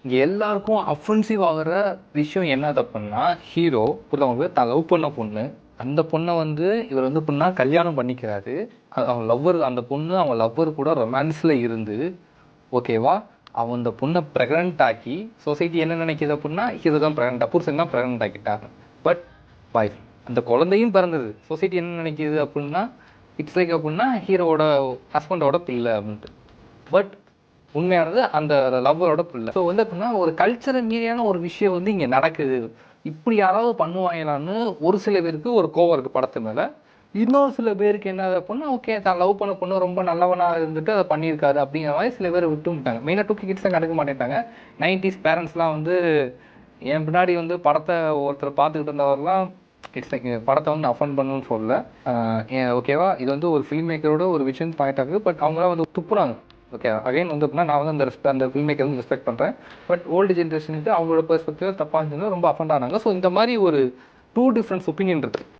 இங்கே எல்லாருக்கும் அஃபென்சிவ் ஆகிற விஷயம் என்ன தப்புன்னா, ஹீரோ ஒருத்தவங்க தான் லவ் பண்ண பொண்ணு, அந்த பொண்ணை வந்து இவர் வந்து எப்படின்னா கல்யாணம் பண்ணிக்கிறாரு. அவன் லவ்வர், அந்த பொண்ணு அவன் லவ்வர் கூட ரொமான்ஸில் இருந்து ஓகேவா, அவன் அந்த பொண்ணை ப்ரெக்னென்ட் ஆக்கி சொசைட்டி என்ன நினைக்கிது அப்படின்னா ஹீரோ தான் ப்ரெக்னென்ட், புருஷன் தான் ப்ரெக்னென்ட் ஆக்கிட்டாங்க. பட் பாய் அந்த குழந்தையும் பிறந்தது, சொசைட்டி என்ன நினைக்கிது அப்படின்னா இட்ஸ் லைக் அப்படின்னா ஹீரோவோட ஹஸ்பண்டோட பிள்ளை அப்படின்ட்டு. பட் உண்மையானது அந்த லவ்வரோட பிள்ளை. ஸோ வந்து எப்படின்னா ஒரு கல்ச்சரை மீறியான ஒரு விஷயம் வந்து இங்கே நடக்குது, இப்படி யாராவது பண்ணுவாங்களான்னு ஒரு சில பேருக்கு ஒரு கோவம் இருக்குது படத்து மேலே. இன்னொரு சில பேருக்கு என்ன அப்படின்னா ஓகே தான் லவ் பண்ண பொண்ணு ரொம்ப நல்லவனாக இருந்துட்டு அதை பண்ணியிருக்காரு அப்படிங்கிற மாதிரி சில பேர் விட்டு விட்டாங்க. மெயினாக 2K கிட்ஸ் தான் கண்டுக்க மாட்டேன்ட்டாங்க. 90s பேரண்ட்ஸ்லாம் வந்து என் பின்னாடி வந்து படத்தை ஒருத்தர் பார்த்துக்கிட்டு இருந்தவரெலாம் இட்ஸ் லைக் படத்தை வந்து அஃபண்ட் பண்ணணும்னு சொல்லல. ஓகேவா, இது வந்து ஒரு ஃபில்ம் மேக்கரோட ஒரு விஷன் பாயிண்ட் ஆகுது. பட் அவங்களாம் வந்து துப்புறாங்க. ஓகே அகைன் வந்து அப்படின்னா நான் வந்து அந்த ஃபில்ம் மேக்கர் வந்து ரெஸ்பெக்ட் பண்ணுறேன். பட் ஓல்டு ஜென்ரேஷனுக்கு அவங்களோட பெர்ஸ்பெக்டிவ் தப்பாக இருந்தது, ரொம்ப அஃபண்ட் ஆனாங்க. ஸோ இந்த மாதிரி ஒரு 2 டிஃப்ரெண்ட்ஸ் ஒப்பீனியன் இருக்குது.